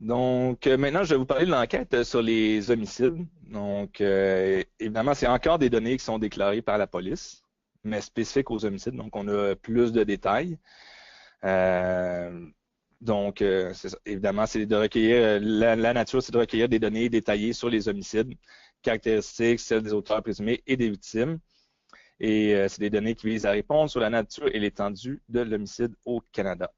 Donc, maintenant, je vais vous parler de l'enquête sur les homicides. Donc, évidemment, c'est encore des données qui sont déclarées par la police, mais spécifiques aux homicides. Donc, on a plus de détails. Euh, donc, c'est évidemment, c'est de recueillir, la nature, c'est de recueillir des données détaillées sur les homicides, caractéristiques, celles des auteurs présumés et des victimes. Et c'est des données qui visent à répondre sur la nature et l'étendue de l'homicide au Canada.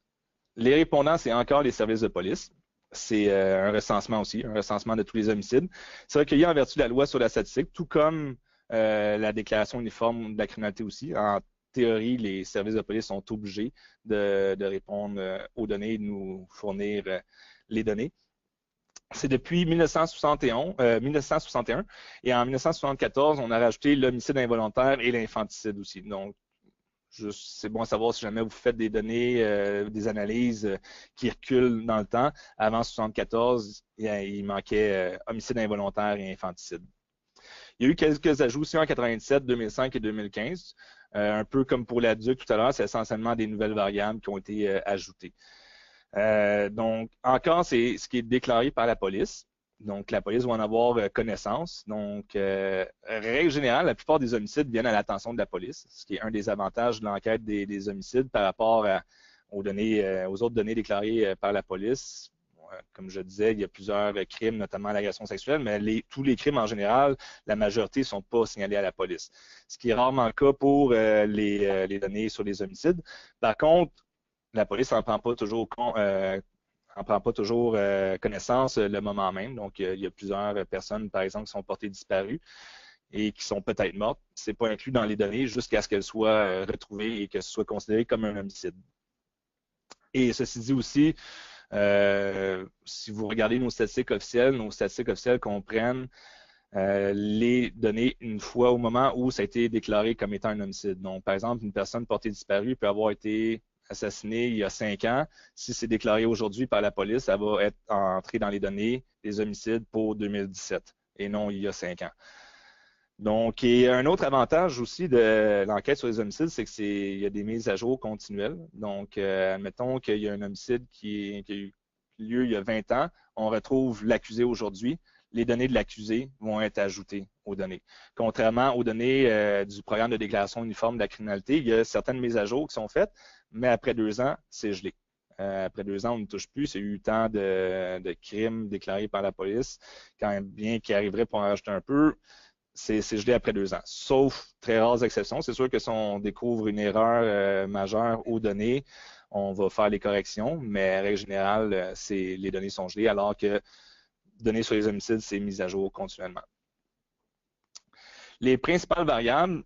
Les répondants, c'est encore les services de police. C'est un recensement aussi, un recensement de tous les homicides. C'est recueilli en vertu de la loi sur la statistique, tout comme la déclaration uniforme de la criminalité aussi. En théorie, les services de police sont obligés de répondre aux données et de nous fournir les données. C'est depuis 1961 et en 1974, on a rajouté l'homicide involontaire et l'infanticide aussi. Donc, c'est bon à savoir si jamais vous faites des données, des analyses qui reculent dans le temps. Avant 1974, il manquait homicide involontaire et infanticide. Il y a eu quelques ajouts aussi en 97, 2005 et 2015. Un peu comme pour l'adulte tout à l'heure, c'est essentiellement des nouvelles variables qui ont été ajoutées. Donc, encore, c'est ce qui est déclaré par la police. Donc, la police va en avoir connaissance. Donc, règle générale, la plupart des homicides viennent à l'attention de la police, ce qui est un des avantages de l'enquête des homicides par rapport aux données, aux autres données déclarées par la police. Comme je disais, il y a plusieurs crimes, notamment l'agression sexuelle, mais tous les crimes en général, la majorité ne sont pas signalés à la police. Ce qui est rarement le cas pour les données sur les homicides. Par contre, la police n'en prend pas toujours connaissance le moment même. Donc, il y a plusieurs personnes, par exemple, qui sont portées disparues et qui sont peut-être mortes. Ce n'est pas inclus dans les données jusqu'à ce qu'elles soient retrouvées et que ce soit considéré comme un homicide. Et ceci dit aussi, si vous regardez nos statistiques officielles comprennent les données une fois au moment où ça a été déclaré comme étant un homicide. Donc, par exemple, une personne portée disparue peut avoir été assassinée il y a 5 ans. Si c'est déclaré aujourd'hui par la police, ça va être entré dans les données des homicides pour 2017 et non il y a 5 ans. Donc, et un autre avantage aussi de l'enquête sur les homicides, c'est qu'il y a des mises à jour continuelles. Donc, admettons qu'il y a un homicide qui a eu lieu il y a 20 ans, on retrouve l'accusé aujourd'hui, les données de l'accusé vont être ajoutées aux données. Contrairement aux données du programme de déclaration uniforme de la criminalité, il y a certaines mises à jour qui sont faites, mais après 2 ans, c'est gelé. Après 2 ans, on ne touche plus. C'est eu tant de crimes déclarés par la police, quand bien qu'il arriverait pour en rajouter un peu, c'est gelé après 2 ans. Sauf très rares exceptions. C'est sûr que si on découvre une erreur majeure aux données, on va faire les corrections, mais en règle générale, les données sont gelées, alors que données sur les homicides, c'est mis à jour continuellement. Les principales variables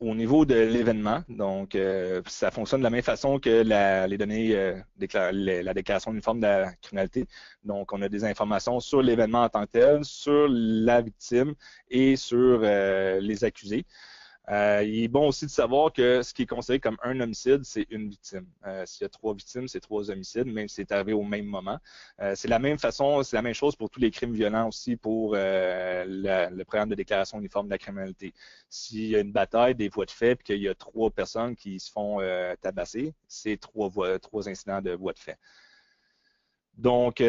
au niveau de l'événement, donc ça fonctionne de la même façon que les données, la déclaration uniforme de la criminalité. Donc, on a des informations sur l'événement en tant que tel, sur la victime et sur les accusés. Il est bon aussi de savoir que ce qui est considéré comme un homicide, c'est une victime. S'il y a 3 victimes, c'est 3 homicides, même si c'est arrivé au même moment. C'est la même façon, c'est la même chose pour tous les crimes violents aussi pour le programme de déclaration uniforme de la criminalité. S'il y a une bataille, des voies de fait, puis qu'il y a 3 personnes qui se font tabasser, c'est 3 incidents de voies de fait. Donc,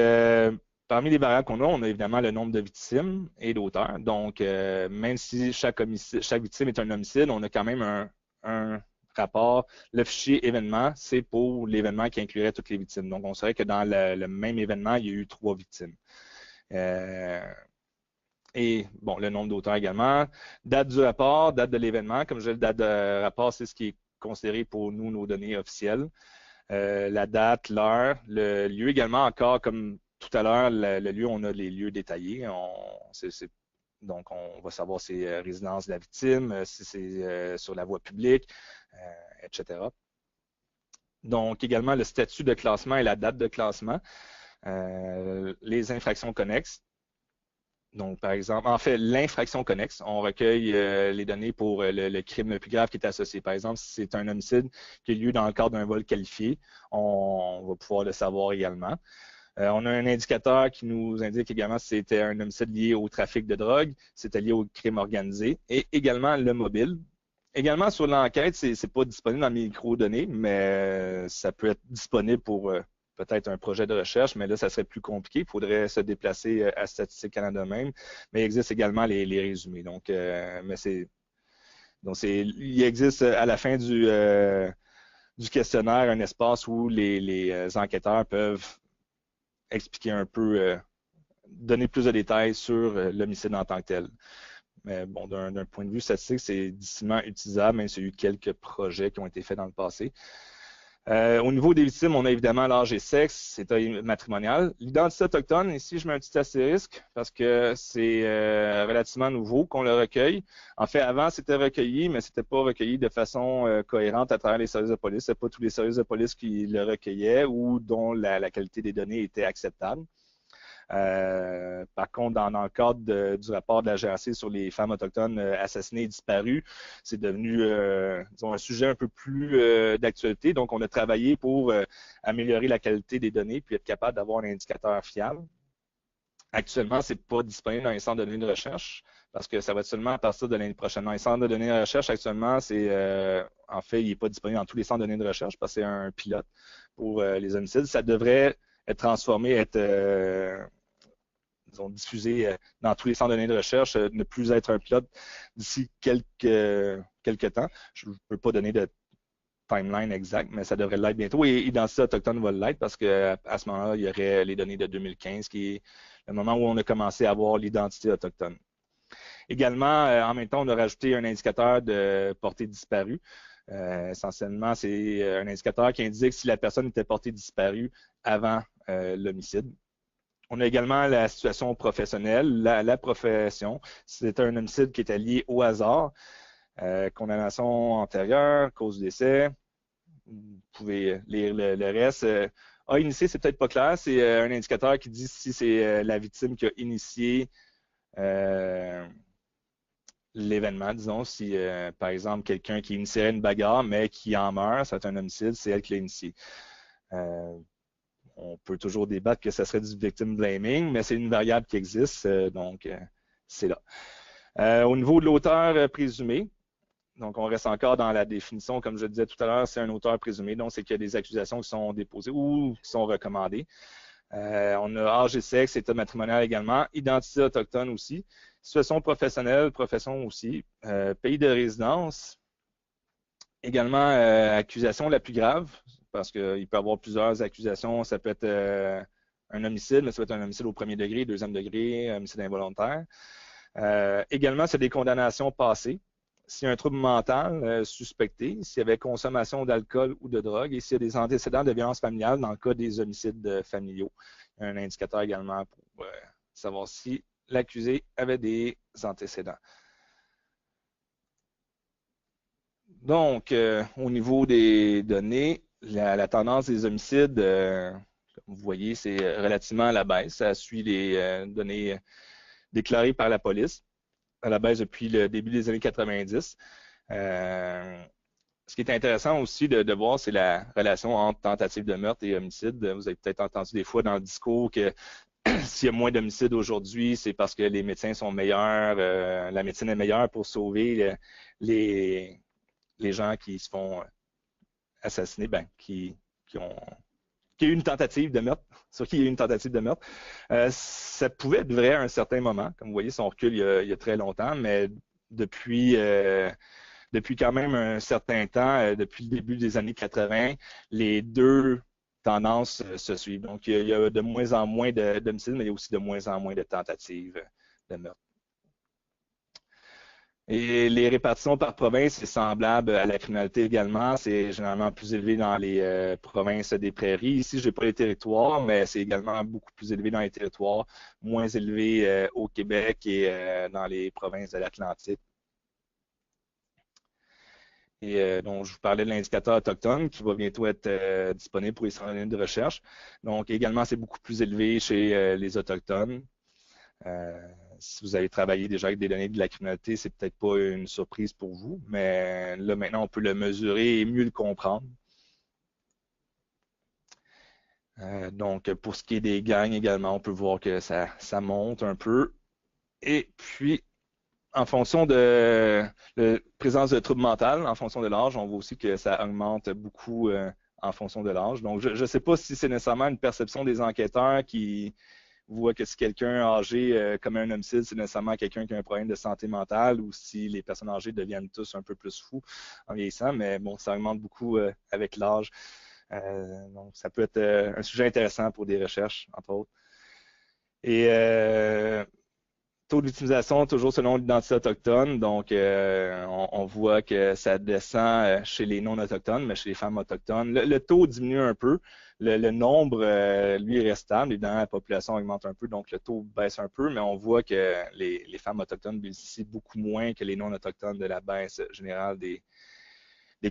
parmi les variables qu'on a, on a évidemment le nombre de victimes et d'auteurs. Donc, même si chaque victime est un homicide, on a quand même un rapport. Le fichier événement, c'est pour l'événement qui inclurait toutes les victimes. Donc, on saurait que dans le même événement, il y a eu 3 victimes. Et bon, le nombre d'auteurs également. Date du rapport, date de l'événement. Comme je disais, date de rapport, c'est ce qui est considéré pour nous nos données officielles. La date, l'heure, le lieu également, encore comme tout à l'heure, le lieu, on a les lieux détaillés. Donc, on va savoir si c'est résidence de la victime, si c'est sur la voie publique, etc. Donc, également le statut de classement et la date de classement. Les infractions connexes. Donc, par exemple, en fait, l'infraction connexe, on recueille les données pour le crime le plus grave qui est associé. Par exemple, si c'est un homicide qui a lieu dans le cadre d'un vol qualifié, on va pouvoir le savoir également. On a un indicateur qui nous indique également si c'était un homicide lié au trafic de drogue, si c'était lié au crime organisé, et également le mobile. Également, sur l'enquête, c'est pas disponible dans mes microdonnées, mais ça peut être disponible pour peut-être un projet de recherche, mais là, ça serait plus compliqué. Il faudrait se déplacer à Statistique Canada même. Mais il existe également les résumés. Donc, il existe à la fin du questionnaire un espace où les enquêteurs peuvent expliquer un peu, donner plus de détails sur l'homicide en tant que tel. Mais bon, d'un point de vue statistique, c'est difficilement utilisable, même s'il y a eu quelques projets qui ont été faits dans le passé. Au niveau des victimes, on a évidemment l'âge et sexe, état matrimonial. L'identité autochtone, ici, je mets un petit astérisque parce que c'est relativement nouveau qu'on le recueille. En fait, avant, c'était recueilli, mais c'était pas recueilli de façon cohérente à travers les services de police. C'est pas tous les services de police qui le recueillaient ou dont la qualité des données était acceptable. Par contre, dans le cadre du rapport de la GRC sur les femmes autochtones assassinées et disparues, c'est devenu disons, un sujet un peu plus d'actualité. Donc, on a travaillé pour améliorer la qualité des données puis être capable d'avoir un indicateur fiable. Actuellement, ce n'est pas disponible dans les centres de données de recherche parce que ça va être seulement à partir de l'année prochaine. Dans les centres de données de recherche, actuellement, en fait, il n'est pas disponible dans tous les centres de données de recherche parce que c'est un pilote pour les homicides. Ça devrait être transformé, être disons, diffusé dans tous les centres de données de recherche, ne plus être un pilote d'ici quelques temps. Je ne peux pas donner de timeline exact, mais ça devrait l'être bientôt. Et Identité autochtone va l'être parce qu'à ce moment-là, il y aurait les données de 2015, qui est le moment où on a commencé à avoir l'identité autochtone. Également, en même temps, on a rajouté un indicateur de portée disparue. Essentiellement, c'est un indicateur qui indique si la personne était portée disparue avant l'homicide. On a également la situation professionnelle, la profession. C'est un homicide qui était lié au hasard, condamnation antérieure, cause du décès. Vous pouvez lire le reste. Initié, c'est peut-être pas clair. C'est un indicateur qui dit si c'est la victime qui a initié l'événement, disons. Si, par exemple, quelqu'un qui initierait une bagarre, mais qui en meurt, ça va être un homicide, c'est elle qui l'a initié. On peut toujours débattre que ça serait du victim blaming, mais c'est une variable qui existe, donc c'est là. Au niveau de l'auteur présumé, donc on reste encore dans la définition, comme je le disais tout à l'heure, c'est un auteur présumé, donc c'est qu'il y a des accusations qui sont déposées ou qui sont recommandées. On a âge et sexe, état matrimonial également, identité autochtone aussi, situation professionnelle, profession aussi, pays de résidence, également accusation la plus grave, parce qu'il peut y avoir plusieurs accusations. Ça peut être un homicide, mais ça peut être un homicide au premier degré, deuxième degré, homicide involontaire. Également, c'est des condamnations passées. S'il y a un trouble mental suspecté, s'il y avait consommation d'alcool ou de drogue, et s'il y a des antécédents de violence familiale dans le cas des homicides familiaux. Il y a un indicateur également pour savoir si l'accusé avait des antécédents. Donc, au niveau des données, la tendance des homicides, comme vous voyez, c'est relativement à la baisse. Ça suit les données déclarées par la police, à la baisse depuis le début des années 90. Ce qui est intéressant aussi de voir, c'est la relation entre tentative de meurtre et homicide. Vous avez peut-être entendu des fois dans le discours que s'il y a moins d'homicides aujourd'hui, c'est parce que les médecins sont meilleurs, la médecine est meilleure pour sauver les gens qui se font assassiner, qui a eu une tentative de meurtre, sur qui il y a eu une tentative de meurtre. Ça pouvait être vrai à un certain moment, comme vous voyez, son recul il y a très longtemps, mais depuis quand même un certain temps, depuis le début des années 80, les deux tendances se suivent. Donc, il y a de moins en moins d'homicides, mais il y a aussi de moins en moins de tentatives de meurtre. Et les répartitions par province, c'est semblable à la criminalité également. C'est généralement plus élevé dans les provinces des prairies. Ici, je n'ai pas les territoires, mais c'est également beaucoup plus élevé dans les territoires, moins élevé au Québec et dans les provinces de l'Atlantique. Et donc, je vous parlais de l'indicateur autochtone qui va bientôt être disponible pour les centres de recherche. Donc, également, c'est beaucoup plus élevé chez les Autochtones. Si vous avez travaillé déjà avec des données de la criminalité, c'est peut-être pas une surprise pour vous, mais là, maintenant, on peut le mesurer et mieux le comprendre. Donc, pour ce qui est des gangs également, on peut voir que ça monte un peu. Et puis, en fonction de la présence de troubles mentaux, en fonction de l'âge, on voit aussi que ça augmente beaucoup en fonction de l'âge. Donc, je ne sais pas si c'est nécessairement une perception des enquêteurs qui voient que si quelqu'un âgé commet un homicide, c'est nécessairement quelqu'un qui a un problème de santé mentale ou si les personnes âgées deviennent tous un peu plus fous en vieillissant, mais bon, ça augmente beaucoup avec l'âge. Donc, ça peut être un sujet intéressant pour des recherches, entre autres. Et taux d'utilisation toujours selon l'identité autochtone. Donc, on voit que ça descend chez les non-autochtones, mais chez les femmes autochtones. Le taux diminue un peu. Le nombre, lui, reste stable. Évidemment, la population augmente un peu, donc le taux baisse un peu, mais on voit que les femmes autochtones bénéficient beaucoup moins que les non-autochtones de la baisse générale des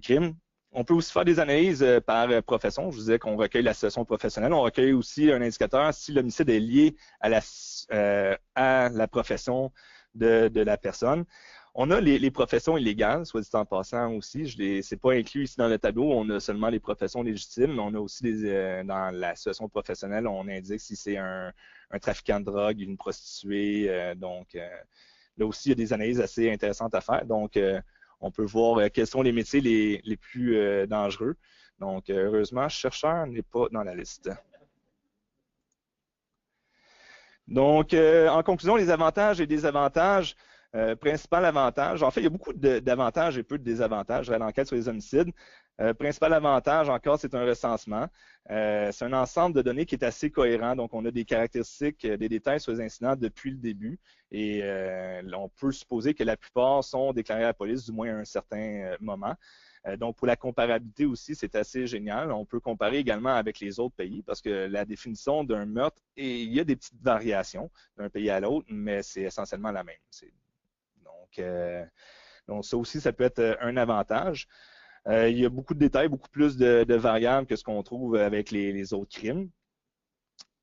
crimes. On peut aussi faire des analyses par profession. Je vous disais qu'on recueille la situation professionnelle. On recueille aussi un indicateur si l'homicide est lié à la profession de la personne. On a les professions illégales, soit dit en passant aussi. Ce n'est pas inclus ici dans le tableau. On a seulement les professions légitimes, mais on a aussi dans la situation professionnelle, on indique si c'est un trafiquant de drogue, une prostituée. Là aussi, il y a des analyses assez intéressantes à faire. Donc, on peut voir quels sont les métiers les plus dangereux. Donc, heureusement, chercheur n'est pas dans la liste. Donc, en conclusion, les avantages et désavantages. Principal avantage, en fait, il y a beaucoup d'avantages et peu de désavantages à l'enquête sur les homicides. Principal avantage, encore, c'est un recensement. C'est un ensemble de données qui est assez cohérent. Donc, on a des caractéristiques, des détails sur les incidents depuis le début. Et on peut supposer que la plupart sont déclarés à la police, du moins à un certain moment. Donc, pour la comparabilité aussi, c'est assez génial. On peut comparer également avec les autres pays parce que la définition d'un meurtre, et il y a des petites variations d'un pays à l'autre, mais c'est essentiellement la même. Donc, ça aussi, ça peut être un avantage. Il y a beaucoup de détails, beaucoup plus de variables que ce qu'on trouve avec les autres crimes.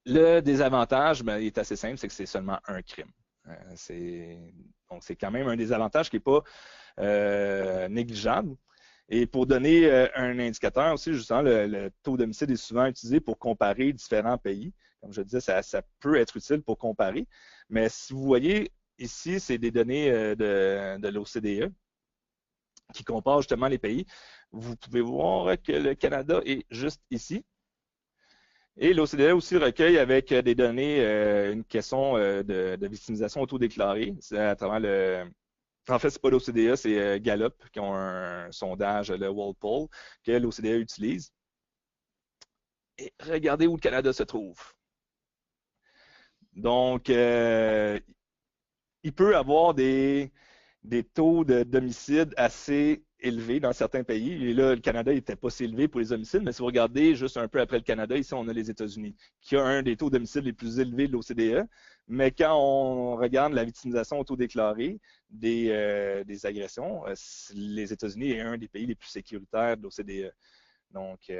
Le désavantage, il est assez simple, c'est que c'est seulement un crime. Donc, c'est quand même un désavantage qui n'est pas négligeable. Et pour donner un indicateur aussi, justement, le taux d'homicide est souvent utilisé pour comparer différents pays. Comme je disais, ça peut être utile pour comparer. Mais si vous voyez, ici, c'est des données de l'OCDE qui comparent justement les pays. Vous pouvez voir que le Canada est juste ici. Et l'OCDE aussi recueille avec des données une question de victimisation autodéclarée. C'est à travers En fait, ce n'est pas l'OCDE, c'est Gallup qui ont un sondage, le Walpole, que l'OCDE utilise. Et regardez où le Canada se trouve. Donc, il peut avoir des taux d'homicide assez élevés dans certains pays. Et là, le Canada n'était pas si élevé pour les homicides, mais si vous regardez juste un peu après le Canada, ici, on a les États-Unis, qui a un des taux d'homicide les plus élevés de l'OCDE. Mais quand on regarde la victimisation autodéclarée des agressions, les États-Unis est un des pays les plus sécuritaires de l'OCDE. Donc,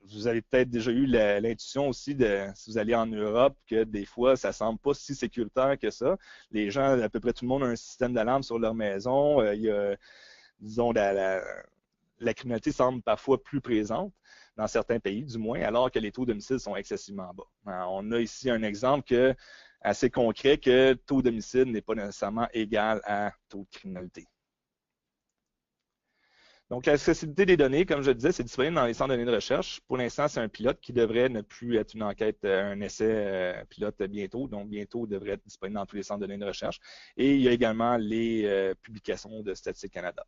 vous avez peut-être déjà eu l'intuition aussi, si vous allez en Europe, que des fois, ça ne semble pas si sécuritaire que ça. Les gens, à peu près tout le monde a un système d'alarme sur leur maison. Il y a, disons, la criminalité semble parfois plus présente dans certains pays, du moins, alors que les taux d'homicide sont excessivement bas. On a ici un exemple assez concret que taux d'homicide n'est pas nécessairement égal à taux de criminalité. Donc, l'accessibilité des données, comme je le disais, c'est disponible dans les centres de données de recherche. Pour l'instant, c'est un pilote qui devrait ne plus être une enquête, un essai pilote bientôt. Donc, bientôt, devrait être disponible dans tous les centres de données de recherche. Et il y a également les publications de Statistique Canada.